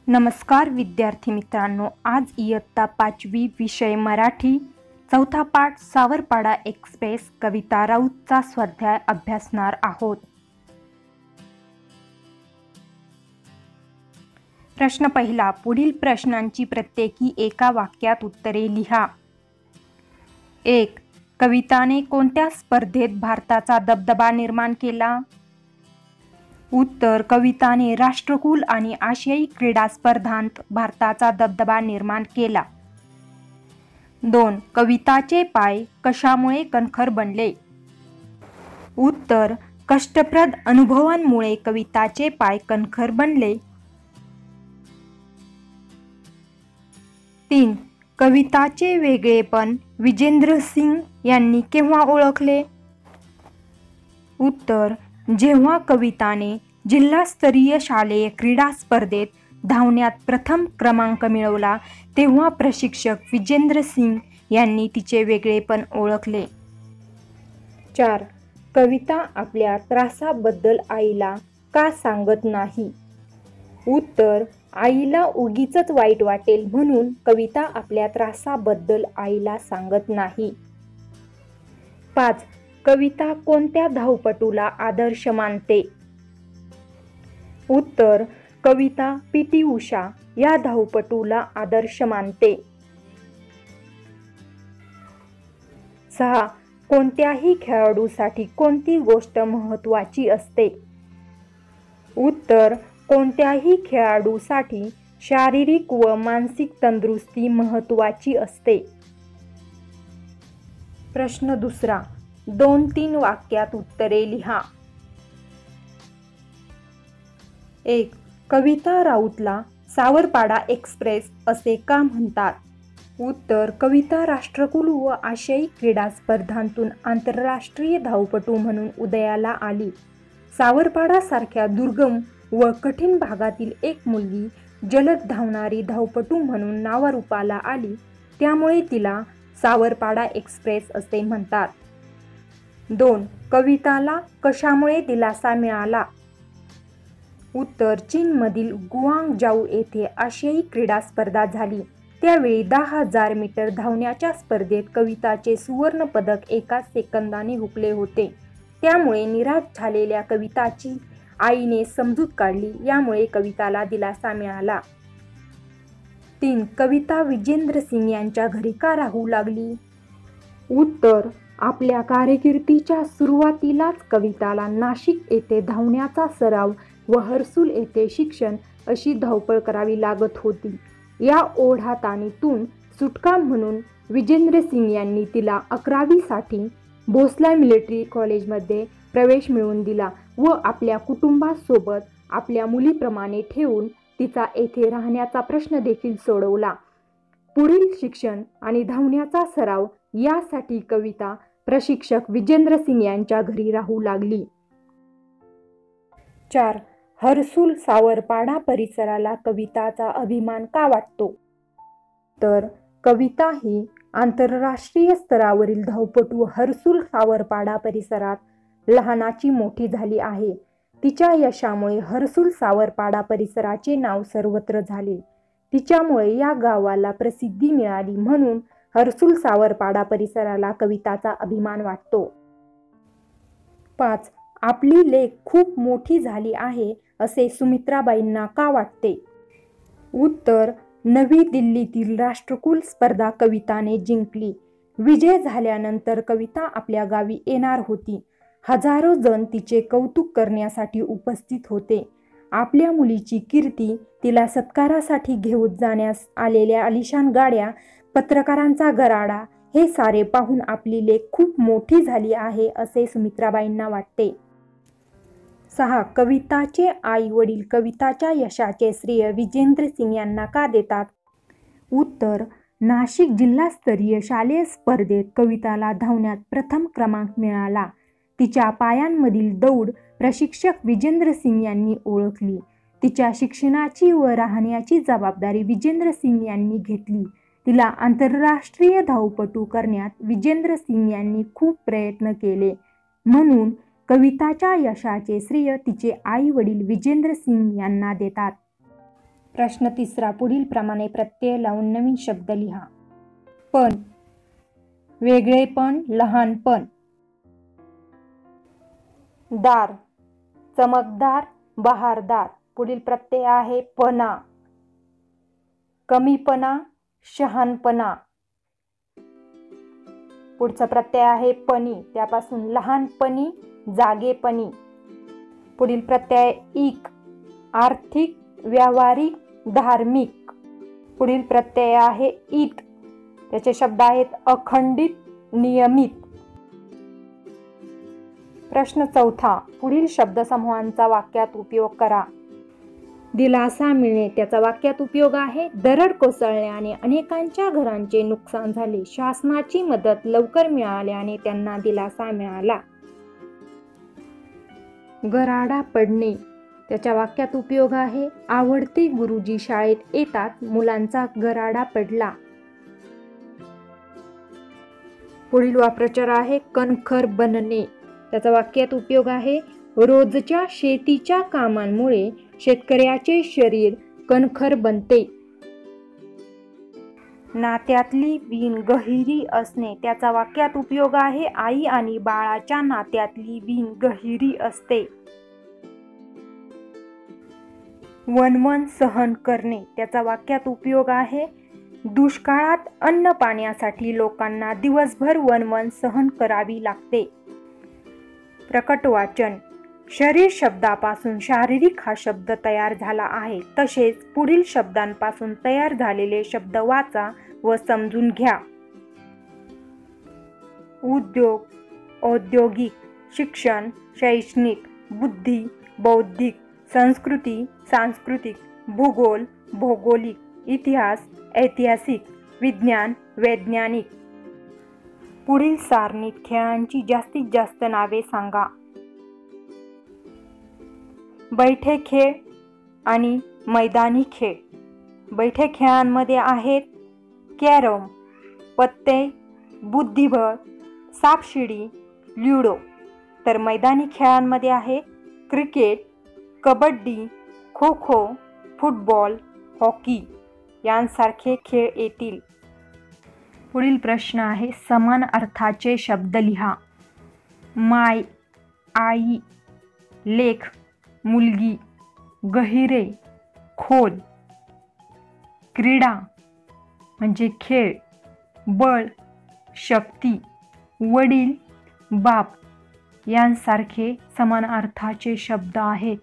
नमस्कार विद्यार्थी मित्रांनो, आज इयत्ता 5वी विषय मराठी चौथा पाठ सावरपाडा एक्सप्रेस कविता राऊतचा स्वाध्याय अभ्यासणार आहोत। प्रश्न पहिला, पुढील प्रश्नांची प्रत्येकी एका वाक्यात उत्तरे लिहा। 1. कविताने कोणत्या स्पर्धेत भारताचा दबदबा निर्माण केला? उत्तर, कविताने राष्ट्रकुल आणि आशियाई क्रीडा स्पर्धांत भारताचा दबदबा निर्माण केला। 2. कविताचे पाय कशामुळे कणखर बनले? उत्तर, कष्टप्रद अनुभवांमुळे कविताचे पाय कणखर बनले। 3. कविताचे वेगळेपण विजेंद्र सिंग यांनी केव्हा ओळखले? उत्तर, जेव्हा कविताने जिल्हास्तरीय शालेय क्रीडा स्पर्धेत धावण्यात प्रथम क्रमांक मिळवला तेव्हा प्रशिक्षक विजेंद्र सिंग यांनी तिचे वेगळेपण ओळखले। 4. कविता आपल्या त्रासाबद्दल आईला का सांगत नाही? उत्तर, आईला उगीचच वाईट वाटेल म्हणून कविता आपल्या त्रासाबद्दल आईला सांगत नाही। 5. कविता कोणत्या धावपटूला आदर्श मानते? उत्तर, कविता पी.टी. उषा या धावपटूला आदर्श मानते। 6. कोणत्याही खेळाडूसाठी कोणती गोष्ट महत्त्वाची असते? उत्तर, कोणत्याही खेळाडूसाठी शारीरिक व मानसिक तंदुरुस्ती महत्त्वाची असते। प्रश्न दुसरा, 2-3 वाक्यात उत्तरे लिहा। 1. कविता राऊतला सावरपाडा एक्सप्रेस असे का म्हणतात? उत्तर, कविता राष्ट्रकुल व आशियाई क्रीडा स्पर्धांतून आंतरराष्ट्रीय धावपटू म्हणून उदयाला आली। सावरपाडा सारख्या दुर्गम व कठीण भागातील एक मुलगी जलद धावणारी धावपटू म्हणून नावारूपाला आली, त्यामुळे तिला सावरपाडा एक्सप्रेस असे म्हणतात। 2. कविताला कशामुळे दिलासा मिळाला? उत्तर, चीनमधील गुआंगझाऊ येथे आशियाई क्रीडा स्पर्धा झाली, त्यावेळी 10,000 मीटर धावण्याच्या स्पर्धेत कविताचे सुवर्ण पदक एका सेकंदाने हुकले होते, त्यामुळे निराश झालेल्या कविताची आईने समजूत काढली, यामुळे कविताला दिलासा मिळाला। 3. कविता विजेंद्र सिंग यांच्या घरी का राहू लागली? उत्तर, आपल्या कारकिर्दीच्या सुरुवातीलाच कविताला नाशिक येथे धावण्याचा सराव व हर्सुल येथे शिक्षण अशी धावपळ करावी लागत होती। या ओढाताणीतून सुटका म्हणून विजेंद्र सिंग यांनी तिला 11वी साठी भोसले मिलिटरी कॉलेजमध्ये प्रवेश मिळवून दिला व आपल्या कुटुंबासोबत आपल्या मुलीप्रमाणे ठेवून तिचा येथे राहण्याचा प्रश्न देखील सोडवला। पुढील शिक्षण आणि धावण्याचा सराव यासाठी कविता प्रशिक्षक विजेंद्र सिंग यांच्या घरी राहू लागली। 4. हर्सुल सावरपाडा परिसराला कविताचा अभिमान का वाटतो? तर कविता ही आंतरराष्ट्रीय स्तरावरील धावपटू हर्सुल सावरपाडा परिसरात लहानाची मोठी झाली आहे। तिच्या यशामुळे हर्सुल सावरपाडा परिसराचे नाव सर्वत्र झाले। तिच्यामुळे या गावाला प्रसिद्धी मिळाली म्हणून हर्सुल सावरपाडा परिसराला कविताचा अभिमान वाटतो। 5. आपली लेक खूप मोठी झाली आहे असे सुमित्राबाईंना का वाटते? उत्तर, नवी दिल्लीतील राष्ट्रकुल स्पर्धा कविताने जिंकली। विजय झाल्यानंतर कविता आपल्या गावी येणार होती। हजारो जण तिचे कौतुक करण्यासाठी उपस्थित होते। आपल्या मुलीची कीर्ती, तिला सत्कारासाठी घेऊन जाण्यास आलेल्या आलिशान गाड्या, पत्रकारांचा गराडा हे सारे पाहून आपली लेक खूप मोठी झाली आहे असे सुमित्राबाईंना वाटते। 6. कविताचे आई वडील कविताच्या यशाचे श्रेय विजेंद्र सिंग यांना का देतात? उत्तर, नाशिक जिल्हास्तरीय शालेय स्पर्धेत कविताला धावण्यात प्रथम क्रमांक मिळाला। तिच्या पायांमधील दौड प्रशिक्षक विजेंद्र सिंग यांनी ओळखली। तिच्या शिक्षणाची व राहण्याची जबाबदारी विजेंद्र सिंग यांनी घेतली। तिला आंतरराष्ट्रीय धावपटू करण्यात विजेंद्र सिंग यांनी खूप प्रयत्न केले, म्हणून कविताच्या यशाचे श्रेय तिचे आई वडील विजेंद्र सिंग यांना देतात। प्रश्न 3 पुढील प्रमाणे प्रत्यय लावून नवीन शब्द लिहा. पण, वेगळेपण, लहानपण. दार, चमकदार, बहारदार. पुढील प्रत्यय आहे पणा. कमीपणा, शहाणपणा. पुढचा प्रत्यय आहे पणी, त्यापासून लहानपणी, जागेपणी. पुढील प्रत्यय इक, आर्थिक, व्यावहारिक, धार्मिक. पुढील प्रत्यय आहे ईत, त्याचे शब्द आहेत अखंडित, नियमित. प्रश्न 4 पुढील शब्दसमूहांचा वाक्यात उपयोग करा. दिलासा मिळणे, त्याचा वाक्यात उपयोग आहे दरड कोसळल्याने अनेकांच्या घरांचे नुकसान झाले. शासनाची मदत लवकर मिळाल्याने त्यांना दिलासा मिळाला. गराडा पडणे, त्याच्या वाक्यात उपयोग आहे आवडते गुरुजी शाळेत येतात, मुलांचा गराडा पडला. पुढील वाक्प्रचार आहे कणखर बनणे, त्याचा वाक्यात उपयोग आहे रोजच्या शेतीच्या कामांमुळे शेतकऱ्याचे शरीर कणखर बनते. नात्यातली वीण गहिरी असणे, त्याचा वाक्यात उपयोग आहे आई आणि बाळाच्या नात्यातली वीण गहिरी असते. वणवण सहन करणे, त्याचा वाक्यात उपयोग आहे दुष्काळात अन्न पाण्यासाठी लोकांना दिवसभर वणवण सहन करावी लागते. प्रकट वाचन, शरीर शब्दापासून शारीरिक हा शब्द तयार झाला आहे. तसेच पुढील शब्दांपासून तयार झालेले शब्द वाचा व समजून घ्या. उद्योग, औद्योगिक, शिक्षण, शैक्षणिक, बुद्धी, बौद्धिक, संस्कृती, सांस्कृतिक, भूगोल, भौगोलिक, इतिहास, ऐतिहासिक, विज्ञान, वैज्ञानिक. पुढील सारणीत खेळांची जास्तीत जास्त नावे सांगा. बैठे खेळ आणि मैदानी खेळ. बैठे खेळांमध्ये आहेत कॅरम, पत्ते, बुद्धिबळ, सापशिडी, ल्युडो. तर मैदानी खेळांमध्ये आहे cricket, kabaddi, kho kho, football, hockey यांसारखे खेळ येतील. पुढील प्रश्न आहे समान अर्थाचे शब्द लिहा. माय, आई, लेख, मुलगी, गहिरे, खोल. क्रीडा म्हणजे खेळ, बळ, शक्ती, वडील, बाप यांसारखे समान अर्थाचे शब्द आहेत.